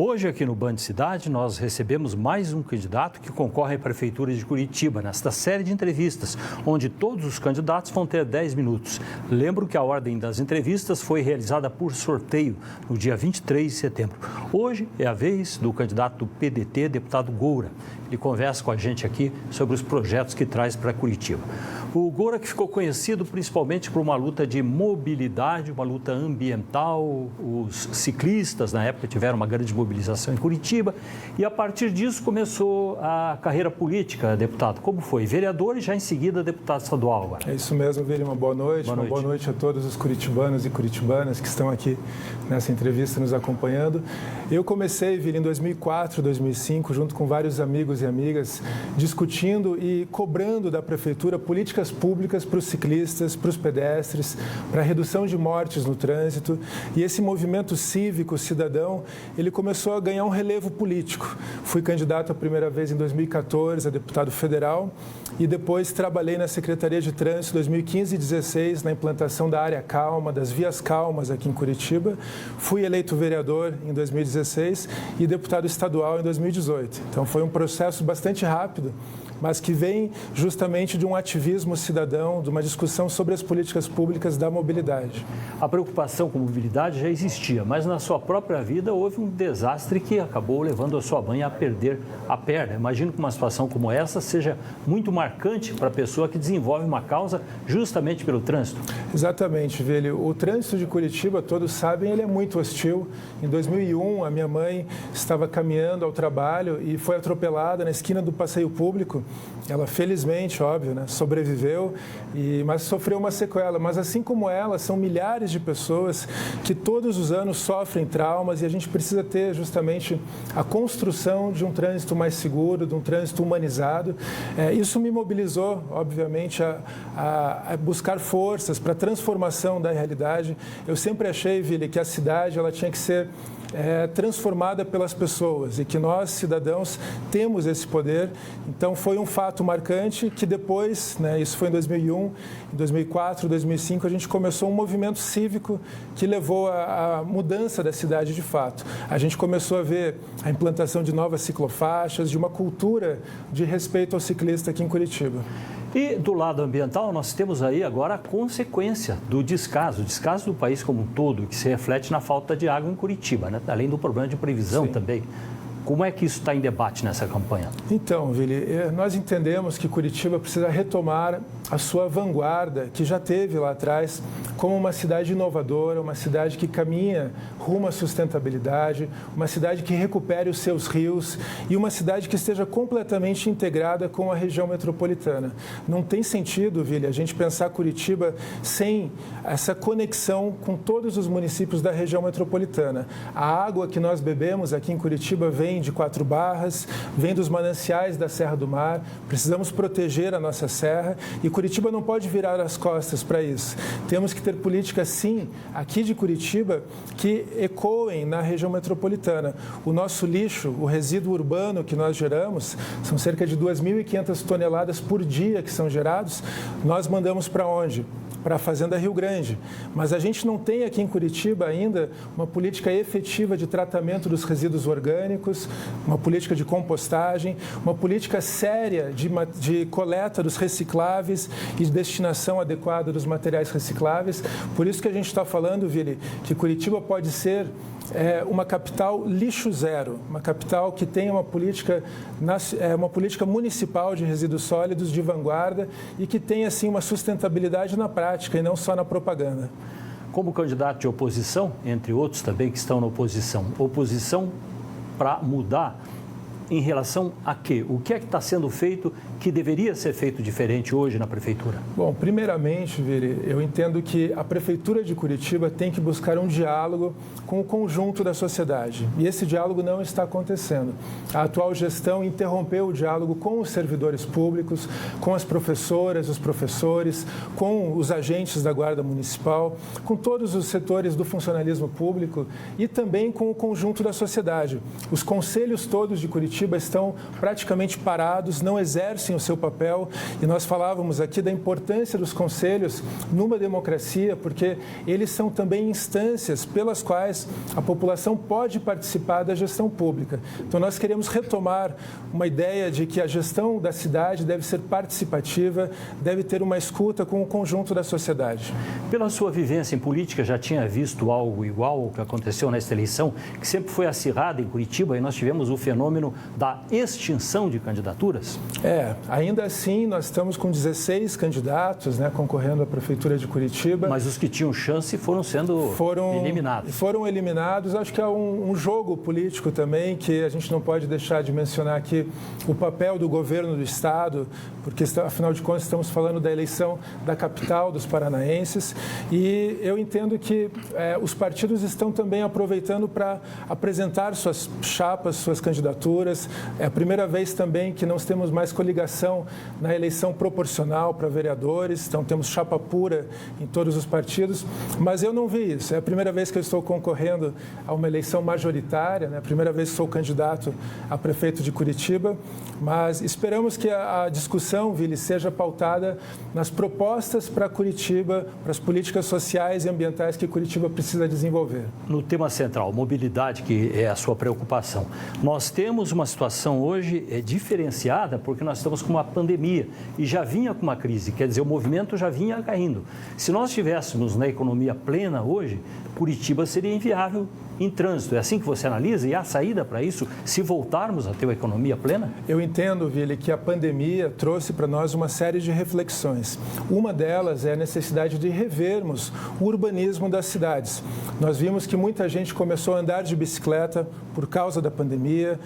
Hoje, aqui no Band Cidade, nós recebemos mais um candidato que concorre à Prefeitura de Curitiba, nesta série de entrevistas, onde todos os candidatos vão ter 10 minutos. Lembro que a ordem das entrevistas foi realizada por sorteio no dia 23 de setembro. Hoje é a vez do candidato do PDT, deputado Goura. Ele conversa com a gente aqui sobre os projetos que traz para Curitiba. O Goura, que ficou conhecido principalmente por uma luta de mobilidade, uma luta ambiental. Os ciclistas, na época, tiveram uma grande mobilização em Curitiba e, a partir disso, começou a carreira política, deputado. Como foi? Vereador e já em seguida deputado estadual agora. É isso mesmo, Vili. Uma boa noite. Uma boa noite a todos os curitibanos e curitibanas que estão aqui nessa entrevista nos acompanhando. Eu comecei, Vili, em 2004, 2005, junto com vários amigos e amigas, discutindo e cobrando da Prefeitura políticas públicas para os ciclistas, para os pedestres, para a redução de mortes no trânsito. E esse movimento cívico, cidadão, ele começou a ganhar um relevo político. Fui candidato a primeira vez em 2014 a deputado federal e depois trabalhei na Secretaria de Trânsito 2015 e 2016 na implantação da área calma, das vias calmas aqui em Curitiba. Fui eleito vereador em 2016 e deputado estadual em 2018. Então foi um processo bastante rápido, mas que vem justamente de um ativismo cidadão, de uma discussão sobre as políticas públicas da mobilidade. A preocupação com mobilidade já existia, mas na sua própria vida houve um desastre que acabou levando a sua mãe a perder a perna. Imagino que uma situação como essa seja muito marcante para a pessoa que desenvolve uma causa justamente pelo trânsito. Exatamente, Velho. O trânsito de Curitiba, todos sabem, ele é muito hostil. Em 2001, a minha mãe estava caminhando ao trabalho e foi atropelada na esquina do passeio público. Ela, felizmente, óbvio, né, sobreviveu, mas sofreu uma sequela. Mas, assim como ela, são milhares de pessoas que todos os anos sofrem traumas e a gente precisa ter justamente a construção de um trânsito mais seguro, de um trânsito humanizado. Isso me mobilizou, obviamente, a buscar forças para a transformação da realidade. Eu sempre achei, Vili, que a cidade ela tinha que ser transformada pelas pessoas e que nós, cidadãos, temos esse poder. Então, foi um fato marcante que depois, né, isso foi em 2001, em 2004, 2005, a gente começou um movimento cívico que levou à mudança da cidade de fato. A gente começou a ver a implantação de novas ciclofaixas, de uma cultura de respeito ao ciclista aqui em Curitiba. E do lado ambiental, nós temos aí agora a consequência do descaso do país como um todo, que se reflete na falta de água em Curitiba, né? Além do problema de previsão também. Como é que isso está em debate nessa campanha? Então, Vili, nós entendemos que Curitiba precisa retomar a sua vanguarda, que já teve lá atrás, como uma cidade inovadora, uma cidade que caminha rumo à sustentabilidade, uma cidade que recupere os seus rios e uma cidade que esteja completamente integrada com a região metropolitana. Não tem sentido, Vili, a gente pensar Curitiba sem essa conexão com todos os municípios da região metropolitana. A água que nós bebemos aqui em Curitiba vem de Quatro Barras, vem dos mananciais da Serra do Mar. Precisamos proteger a nossa serra e Curitiba não pode virar as costas para isso. Temos que ter políticas, sim, aqui de Curitiba, que ecoem na região metropolitana. O nosso lixo, o resíduo urbano que nós geramos, são cerca de 2.500 toneladas por dia que são gerados. Nós mandamos para onde? Para a Fazenda Rio Grande. Mas a gente não tem aqui em Curitiba ainda uma política efetiva de tratamento dos resíduos orgânicos, uma política de compostagem, uma política séria de coleta dos recicláveis e de destinação adequada dos materiais recicláveis. Por isso que a gente está falando, Vili, que Curitiba pode ser uma capital lixo zero, uma capital que tenha uma política municipal de resíduos sólidos de vanguarda e que tenha, assim, uma sustentabilidade na prática e não só na propaganda. Como candidato de oposição, entre outros também que estão na oposição para mudar em relação a quê? O que é que está sendo feito que deveria ser feito diferente hoje na Prefeitura? Bom, primeiramente, Vili, eu entendo que a Prefeitura de Curitiba tem que buscar um diálogo com o conjunto da sociedade. E esse diálogo não está acontecendo. A atual gestão interrompeu o diálogo com os servidores públicos, com as professoras, os professores, com os agentes da Guarda Municipal, com todos os setores do funcionalismo público e também com o conjunto da sociedade. Os conselhos todos de Curitiba Curitiba estão praticamente parados, não exercem o seu papel. E nós falávamos aqui da importância dos conselhos numa democracia, porque eles são também instâncias pelas quais a população pode participar da gestão pública. Então, nós queremos retomar uma ideia de que a gestão da cidade deve ser participativa, deve ter uma escuta com o conjunto da sociedade. Pela sua vivência em política, já tinha visto algo igual ao que aconteceu nesta eleição, que sempre foi acirrada em Curitiba, e nós tivemos o fenômeno da extinção de candidaturas? Ainda assim, nós estamos com 16 candidatos, né, concorrendo à Prefeitura de Curitiba. Mas os que tinham chance foram sendo eliminados. Foram eliminados. Acho que é um jogo político também, que a gente não pode deixar de mencionar aqui o papel do governo do Estado, porque, afinal de contas, estamos falando da eleição da capital dos paranaenses. E eu entendo que os partidos estão também aproveitando para apresentar suas chapas, suas candidaturas. É a primeira vez também que nós temos mais coligação na eleição proporcional para vereadores, então temos chapa pura em todos os partidos, mas eu não vi isso. É a primeira vez que eu estou concorrendo a uma eleição majoritária, né? A primeira vez que sou candidato a prefeito de Curitiba, mas esperamos que a discussão, Vili, seja pautada nas propostas para Curitiba, para as políticas sociais e ambientais que Curitiba precisa desenvolver. No tema central, mobilidade, que é a sua preocupação, nós temos uma situação hoje diferenciada porque nós estamos com uma pandemia e já vinha com uma crise, quer dizer, o movimento já vinha caindo. Se nós estivéssemos na economia plena hoje, Curitiba seria inviável em trânsito. É assim que você analisa? E há saída para isso, se voltarmos a ter uma economia plena? Eu entendo, Vili, que a pandemia trouxe para nós uma série de reflexões. Uma delas é a necessidade de revermos o urbanismo das cidades. Nós vimos que muita gente começou a andar de bicicleta por causa da pandemia.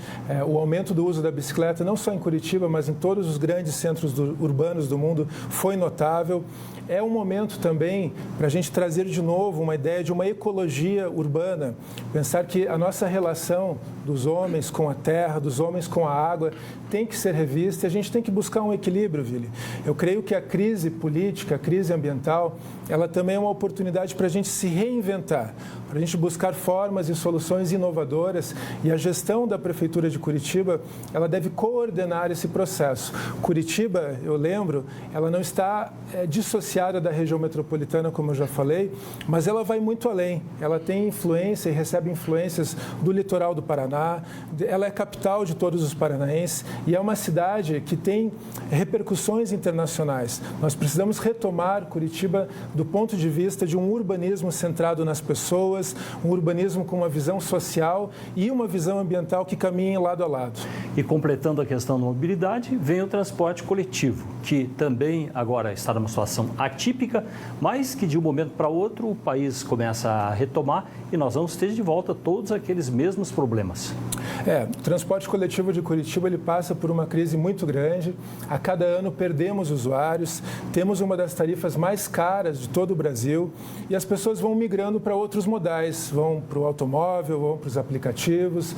O aumento do uso da bicicleta, não só em Curitiba, mas em todos os grandes centros urbanos do mundo, foi notável. É um momento também para a gente trazer de novo uma ideia de uma ecologia urbana. Pensar que a nossa relação dos homens com a terra, dos homens com a água, tem que ser revista e a gente tem que buscar um equilíbrio, Vili. Eu creio que a crise política, a crise ambiental, ela também é uma oportunidade para a gente se reinventar, para a gente buscar formas e soluções inovadoras, e a gestão da Prefeitura de Curitiba, ela deve coordenar esse processo. Curitiba, eu lembro, ela não está dissociada da região metropolitana, como eu já falei, mas ela vai muito além. Ela tem influência e recebe influências do litoral do Paraná, ela é capital de todos os paranaenses e é uma cidade que tem repercussões internacionais. Nós precisamos retomar Curitiba do ponto de vista de um urbanismo centrado nas pessoas, um urbanismo com uma visão social e uma visão ambiental que caminhem lado a lado. E completando a questão da mobilidade, vem o transporte coletivo, que também agora está numa situação atípica, mas que de um momento para outro o país começa a retomar e nós vamos ter de volta todos aqueles mesmos problemas. O transporte coletivo de Curitiba, ele passa por uma crise muito grande. A cada ano perdemos usuários, temos uma das tarifas mais caras de todo o Brasil e as pessoas vão migrando para outros modais, vão para o automóvel, vão para os aplicativos,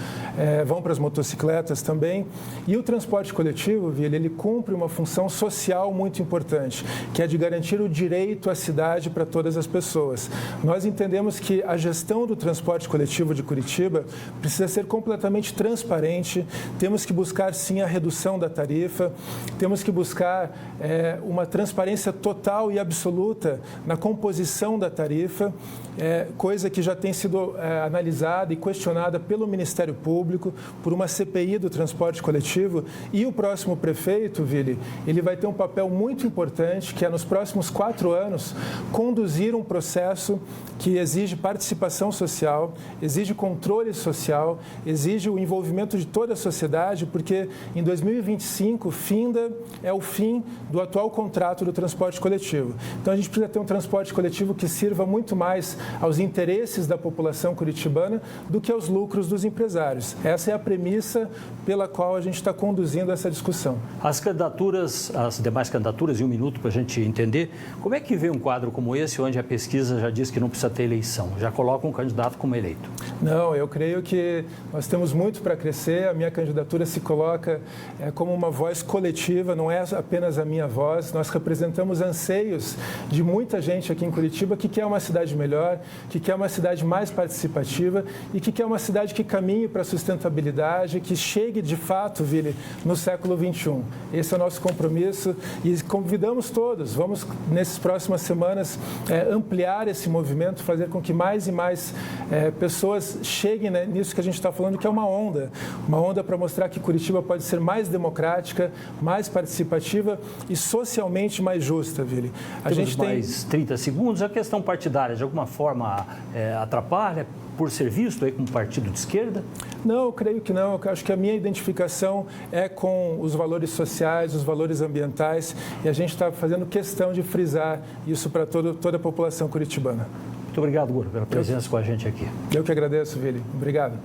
vão para as motocicletas também. E o transporte coletivo, Vili, ele cumpre uma função social muito importante, que é de garantir o direito à cidade para todas as pessoas. Nós entendemos que a gestão do transporte coletivo de Curitiba precisa ser completamente transparente, temos que buscar sim a redução da tarifa, temos que buscar uma transparência total e absoluta na composição da tarifa, coisa que já tem sido analisada e questionada pelo Ministério Público, por uma CPI do transporte coletivo, e o próximo prefeito, Vili, ele vai ter um papel muito importante, que é nos próximos 4 anos conduzir um processo que exige participação social, exige controle social, exige o envolvimento de toda a sociedade, porque em 2025 é o fim do atual contrato do transporte coletivo. Então a gente precisa ter um transporte coletivo que sirva muito mais aos interesses da população curitibana do que aos lucros dos empresários. Essa é a premissa pela qual a gente está conduzindo essa discussão. As demais candidaturas, em um minuto para a gente entender, como é que vê um quadro como esse, onde a pesquisa já diz que não precisa ter eleição, já coloca um candidato como eleito? Não, eu creio que nós temos muito para crescer. A minha candidatura se coloca como uma voz coletiva, não é apenas a minha voz. Nós representamos anseios de muita gente aqui em Curitiba que quer uma cidade melhor, que quer uma cidade mais participativa e que quer uma cidade que caminhe para a sustentabilidade, que chegue de fato, Vili, no século XXI. Esse é o nosso compromisso e convidamos todos. Vamos, nessas próximas semanas, ampliar esse movimento, fazer com que mais e mais pessoas cheguem, né, nisso que a gente está falando, que é uma onda para mostrar que Curitiba pode ser mais democrática, mais participativa e socialmente mais justa, Vili. A gente tem mais 30 segundos. A questão partidária, de alguma forma, atrapalha por ser visto aí como partido de esquerda? Não, eu creio que não. Eu acho que a minha identificação é com os valores sociais, os valores ambientais, e a gente está fazendo questão de frisar isso para toda a população curitibana. Muito obrigado, Guro, pela presença com a gente aqui. Eu que agradeço, Vili. Obrigado.